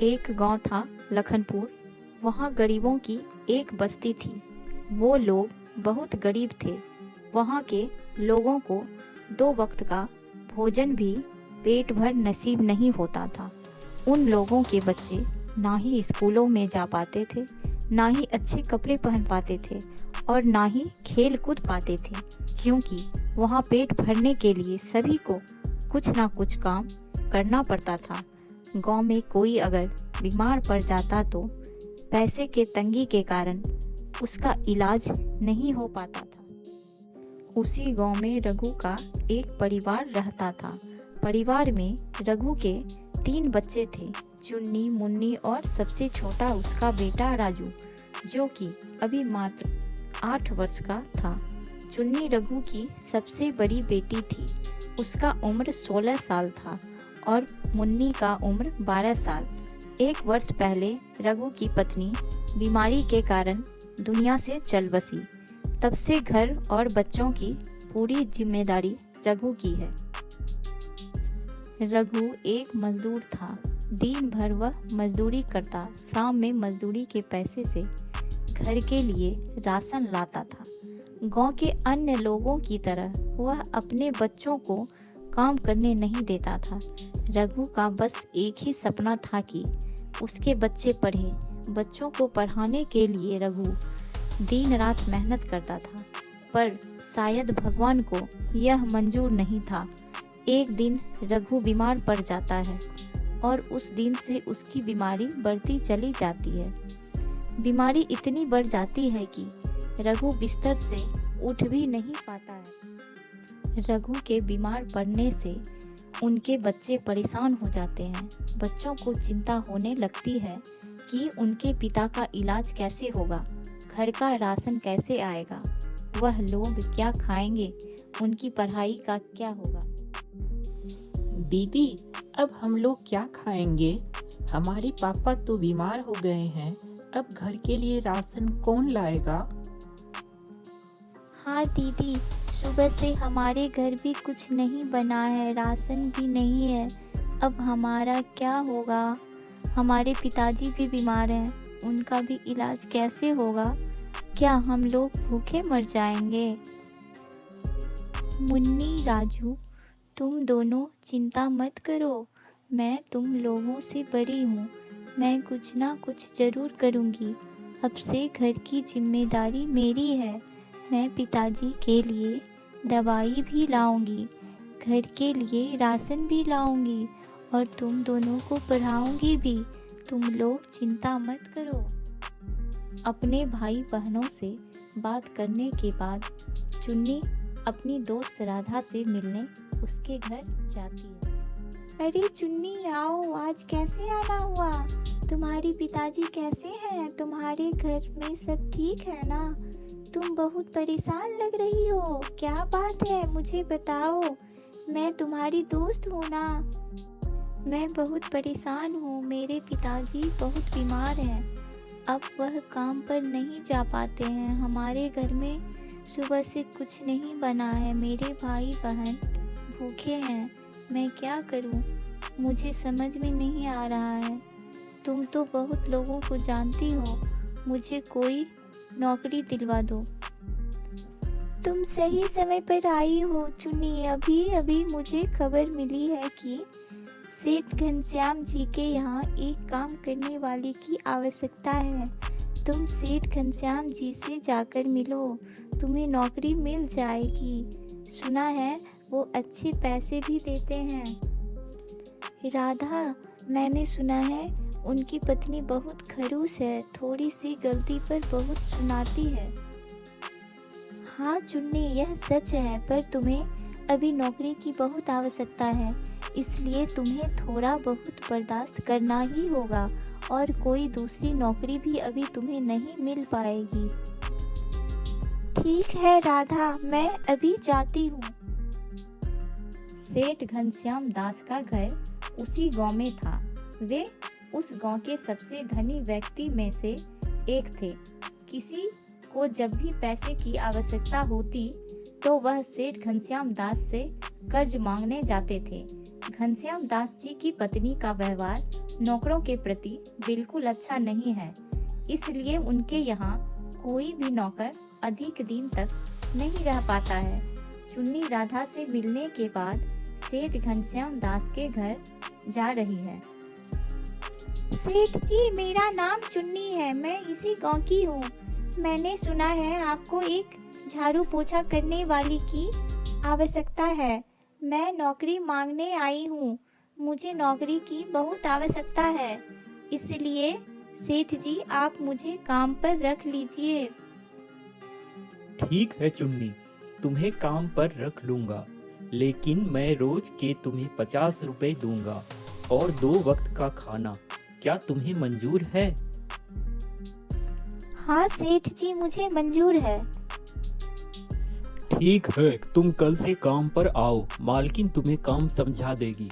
एक गांव था लखनपुर। वहाँ गरीबों की एक बस्ती थी। वो लोग बहुत गरीब थे। वहाँ के लोगों को 2 वक्त का भोजन भी पेट भर नसीब नहीं होता था। उन लोगों के बच्चे ना ही स्कूलों में जा पाते थे, ना ही अच्छे कपड़े पहन पाते थे और ना ही खेल कूद पाते थे, क्योंकि वहाँ पेट भरने के लिए सभी को कुछ ना कुछ काम करना पड़ता था। गांव में कोई अगर बीमार पड़ जाता तो पैसे के तंगी के कारण उसका इलाज नहीं हो पाता था। उसी गांव में रघु का एक परिवार रहता था। परिवार में रघु के 3 बच्चे थे, चुन्नी, मुन्नी और सबसे छोटा उसका बेटा राजू, जो कि अभी मात्र 8 वर्ष का था। चुन्नी रघु की सबसे बड़ी बेटी थी। उसका उम्र 16 साल था और मुन्नी का उम्र 12 साल। 1 वर्ष पहले रघु की पत्नी बीमारी के कारण दुनिया से चल बसी। तब से घर और बच्चों की पूरी जिम्मेदारी रघु की है। रघु एक मजदूर था। दिन भर वह मजदूरी करता, शाम में मजदूरी के पैसे से घर के लिए राशन लाता था। गांव के अन्य लोगों की तरह वह अपने बच्चों को काम करने नहीं देता था। रघु का बस एक ही सपना था कि उसके बच्चे पढ़े। बच्चों को पढ़ाने के लिए रघु दिन रात मेहनत करता था, पर शायद भगवान को यह मंजूर नहीं था। एक दिन रघु बीमार पड़ जाता है और उस दिन से उसकी बीमारी बढ़ती चली जाती है। बीमारी इतनी बढ़ जाती है कि रघु बिस्तर से उठ भी नहीं पाता है। रघु के बीमार पड़ने से उनके बच्चे परेशान हो जाते हैं। बच्चों को चिंता होने लगती है कि उनके पिता का इलाज कैसे होगा, घर का राशन कैसे आएगा, वह लोग क्या खाएंगे, उनकी पढ़ाई का क्या होगा। दीदी, अब हम लोग क्या खाएंगे? हमारे पापा तो बीमार हो गए हैं। अब घर के लिए राशन कौन लाएगा? हाँ दीदी, सुबह से हमारे घर भी कुछ नहीं बना है, राशन भी नहीं है। अब हमारा क्या होगा? हमारे पिताजी भी बीमार हैं, उनका भी इलाज कैसे होगा? क्या हम लोग भूखे मर जाएंगे? मुन्नी, राजू, तुम दोनों चिंता मत करो। मैं तुम लोगों से बड़ी हूँ। मैं कुछ ना कुछ ज़रूर करूँगी। अब से घर की जिम्मेदारी मेरी है। मैं पिताजी के लिए दवाई भी लाऊंगी, घर के लिए राशन भी लाऊंगी और तुम दोनों को पढ़ाऊंगी भी। तुम लोग चिंता मत करो। अपने भाई बहनों से बात करने के बाद चुन्नी अपनी दोस्त राधा से मिलने उसके घर जाती है। अरे चुन्नी, आओ, आज कैसे आना हुआ? तुम्हारे पिताजी कैसे हैं? तुम्हारे घर में सब ठीक है ना? तुम बहुत परेशान लग रही हो। क्या बात है, मुझे बताओ। मैं तुम्हारी दोस्त हूँ ना। मैं बहुत परेशान हूँ। मेरे पिताजी बहुत बीमार हैं। अब वह काम पर नहीं जा पाते हैं। हमारे घर में सुबह से कुछ नहीं बना है। मेरे भाई बहन भूखे हैं। मैं क्या करूँ? मुझे समझ में नहीं आ रहा है। तुम तो बहुत लोगों को जानती हो। मुझे कोई नौकरी दिलवा दो। तुम सही समय पर आई हो चुन्नी। अभी अभी मुझे खबर मिली है कि सेठ घनश्याम जी के यहाँ एक काम करने वाले की आवश्यकता है। तुम सेठ घनश्याम जी से जाकर मिलो, तुम्हें नौकरी मिल जाएगी। सुना है वो अच्छे पैसे भी देते हैं। राधा, मैंने सुना है उनकी पत्नी बहुत खड़ूस है, थोड़ी सी गलती पर बहुत सुनाती है। हाँ चुन्नी, यह सच है, पर तुम्हें अभी नौकरी की बहुत आवश्यकता है, इसलिए तुम्हें थोड़ा बहुत बर्दाश्त करना ही होगा और कोई दूसरी नौकरी भी अभी तुम्हें नहीं मिल पाएगी। ठीक है राधा, मैं अभी जाती हूँ। सेठ घनश्याम दास का घर उसी गांव में था। वे उस गांव के सबसे धनी व्यक्ति में से एक थे। किसी को जब भी पैसे की आवश्यकता होती तो वह सेठ घनश्याम दास से कर्ज मांगने जाते थे। घनश्याम दास जी की पत्नी का व्यवहार नौकरों के प्रति बिल्कुल अच्छा नहीं है, इसलिए उनके यहाँ कोई भी नौकर अधिक दिन तक नहीं रह पाता है। चुन्नी राधा से मिलने के बाद सेठ घनश्याम दास के घर जा रही है। सेठ जी, मेरा नाम चुन्नी है, मैं इसी गांव की हूँ। मैंने सुना है आपको एक झाड़ू पोछा करने वाली की आवश्यकता है। मैं नौकरी मांगने आई हूँ। मुझे नौकरी की बहुत आवश्यकता है, इसलिए सेठ जी आप मुझे काम पर रख लीजिए। ठीक है चुन्नी, तुम्हें काम पर रख लूंगा, लेकिन मैं रोज के तुम्हें 50 रुपए दूंगा और 2 वक्त का खाना। क्या तुम्हें मंजूर है? हाँ सेठ जी, मुझे मंजूर है। ठीक है, तुम कल से काम पर आओ, मालकिन तुम्हें काम समझा देगी।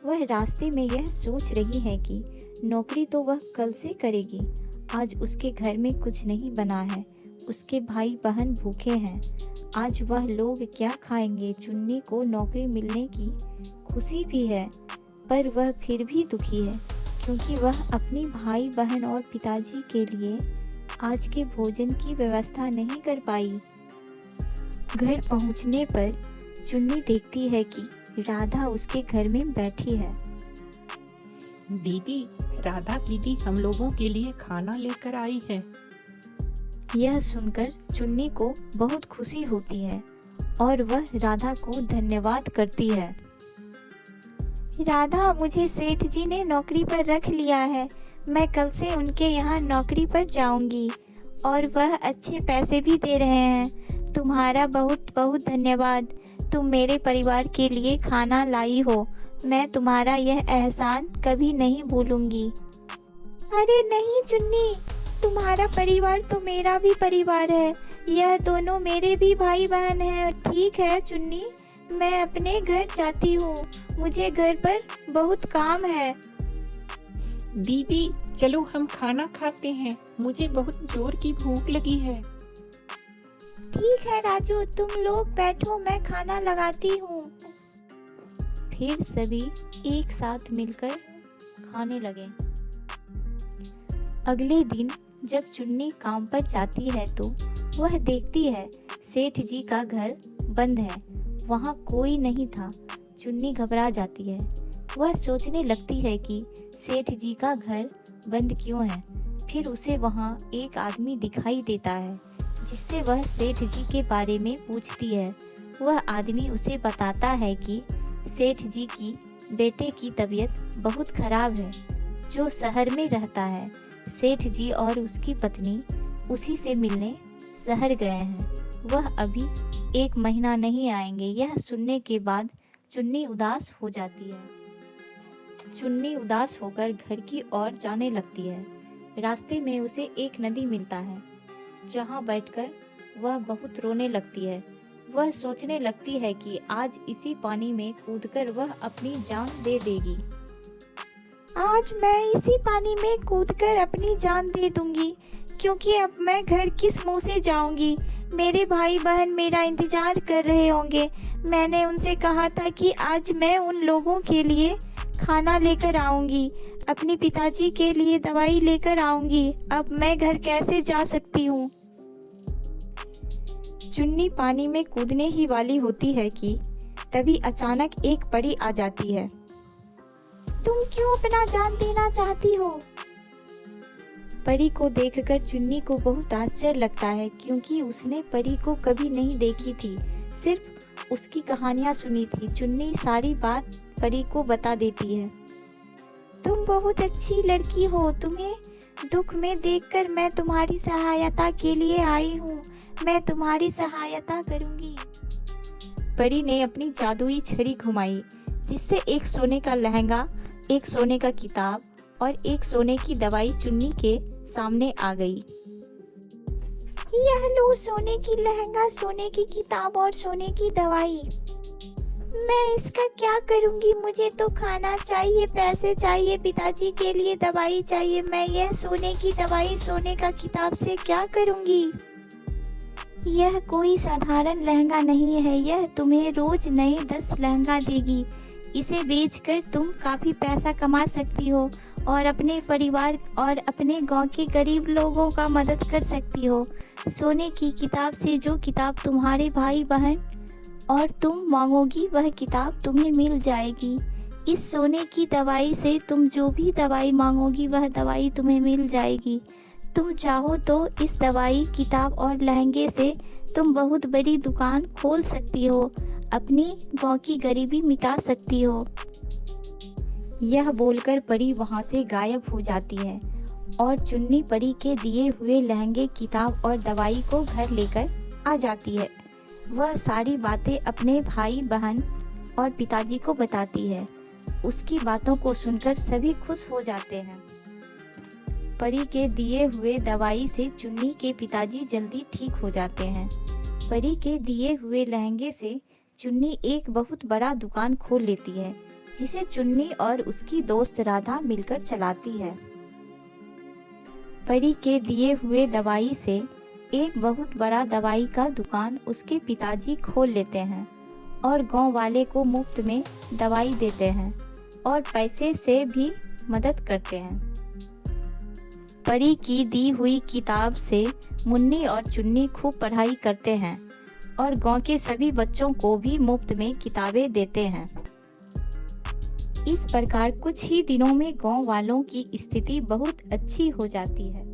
वह रास्ते में यह सोच रही है कि नौकरी तो वह कल से करेगी। आज उसके घर में कुछ नहीं बना है, उसके भाई बहन भूखे हैं। आज वह लोग क्या खाएंगे? चुन्नी को नौकरी मिलने की खुशी भी है, पर वह फिर भी दुखी है, क्योंकि वह अपनी भाई बहन और पिताजी के लिए आज के भोजन की व्यवस्था नहीं कर पाई। घर पहुंचने पर चुन्नी देखती है कि राधा उसके घर में बैठी है। दीदी, राधा दीदी हम लोगों के लिए खाना लेकर आई है। यह सुनकर चुन्नी को बहुत खुशी होती है और वह राधा को धन्यवाद करती है। राधा, मुझे सेठ जी ने नौकरी पर रख लिया है। मैं कल से उनके यहाँ नौकरी पर जाऊंगी और वह अच्छे पैसे भी दे रहे हैं। तुम्हारा बहुत बहुत धन्यवाद। तुम मेरे परिवार के लिए खाना लाई हो। मैं तुम्हारा यह एहसान कभी नहीं भूलूंगी। अरे नहीं चुन्नी, तुम्हारा परिवार तो मेरा भी परिवार है। यह दोनों मेरे भी भाई बहन हैं। ठीक है चुन्नी, मैं अपने घर जाती हूँ। मुझे घर पर बहुत काम है। दीदी चलो हम खाना खाते हैं, मुझे बहुत जोर की भूख लगी है। ठीक है राजू, तुम लोग बैठो, मैं खाना लगाती हूँ। फिर सभी एक साथ मिलकर खाने लगे। अगले दिन जब चुन्नी काम पर जाती है तो वह देखती है सेठ जी का घर बंद है, वहाँ कोई नहीं था। चुन्नी घबरा जाती है। वह सोचने लगती है कि सेठ जी का घर बंद क्यों है। फिर उसे वहाँ एक आदमी दिखाई देता है, जिससे वह सेठ जी के बारे में पूछती है। वह आदमी उसे बताता है कि सेठ जी की बेटे की तबीयत बहुत खराब है, जो शहर में रहता है। सेठ जी और उसकी पत्नी उसी से मिलने शहर गए हैं। वह अभी 1 महीना नहीं आएंगे। यह सुनने के बाद चुन्नी उदास हो जाती है। चुन्नी उदास होकर घर की ओर जाने लगती है। रास्ते में उसे एक नदी मिलता है, जहाँ बैठकर वह बहुत रोने लगती है। वह सोचने लगती है कि आज इसी पानी में कूदकर वह अपनी जान दे देगी। आज मैं इसी पानी में कूदकर अपनी जान दे दूंगी, क्योंकि अब मैं घर किस मुंह से जाऊंगी। मेरे भाई बहन मेरा इंतजार कर रहे होंगे। मैंने उनसे कहा था कि आज मैं उन लोगों के लिए खाना लेकर आऊंगी, अपने पिताजी के लिए दवाई लेकर आऊंगी। अब मैं घर कैसे जा सकती हूँ? चुन्नी पानी में कूदने ही वाली होती है कि तभी अचानक एक परी आ जाती है। तुम क्यों अपना जान देना चाहती हो? परी को देखकर चुन्नी को बहुत आश्चर्य लगता है, क्योंकि उसने परी को कभी नहीं देखी थी, सिर्फ उसकी कहानियां सुनी थी। चुन्नी सारी बात परी को बता देती है। तुम बहुत अच्छी लड़की हो। तुम्हें दुख में देखकर मैं तुम्हारी सहायता के लिए आई हूँ। मैं तुम्हारी सहायता करूँगी। परी ने अपनी जादुई छड़ी घुमाई, जिससे एक सोने का लहंगा, एक सोने का किताब और एक सोने की दवाई चुन्नी के सामने आ गई। यह लो सोने की लहंगा, सोने की किताब और सोने की दवाई। मैं इसका क्या करूंगी? मुझे तो खाना चाहिए, पैसे चाहिए, पिताजी के लिए दवाई चाहिए। मैं यह सोने की दवाई, सोने का किताब से क्या करूंगी? यह कोई साधारण लहंगा नहीं है। यह तुम्हें रोज नए 10 लहंगा देगी। इसे बेचकर तुम काफ़ी पैसा कमा सकती हो और अपने परिवार और अपने गांव के गरीब लोगों का मदद कर सकती हो। सोने की किताब से जो किताब तुम्हारे भाई बहन और तुम मांगोगी वह किताब तुम्हें मिल जाएगी। इस सोने की दवाई से तुम जो भी दवाई मांगोगी वह दवाई तुम्हें मिल जाएगी। तुम चाहो तो इस दवाई, किताब और लहंगे से तुम बहुत बड़ी दुकान खोल सकती हो, अपनी गांव की गरीबी मिटा सकती हो। यह बोलकर परी वहाँ से गायब हो जाती है और चुन्नी परी के दिए हुए लहंगे, किताब और दवाई को घर लेकर आ जाती है। वह सारी बातें अपने भाई बहन और पिताजी को बताती है। उसकी बातों को सुनकर सभी खुश हो जाते हैं। परी के दिए हुए दवाई से चुन्नी के पिताजी जल्दी ठीक हो जाते हैं। परी के दिए हुए लहंगे से चुन्नी एक बहुत बड़ा दुकान खोल लेती है, जिसे चुन्नी और उसकी दोस्त राधा मिलकर चलाती है। परी के दिए हुए दवाई से एक बहुत बड़ा दवाई का दुकान उसके पिताजी खोल लेते हैं और गांव वाले को मुफ्त में दवाई देते हैं और पैसे से भी मदद करते हैं। परी की दी हुई किताब से मुन्नी और चुन्नी खूब पढ़ाई करते हैं और गांव के सभी बच्चों को भी मुफ्त में किताबें देते हैं। इस प्रकार कुछ ही दिनों में गांव वालों की स्थिति बहुत अच्छी हो जाती है।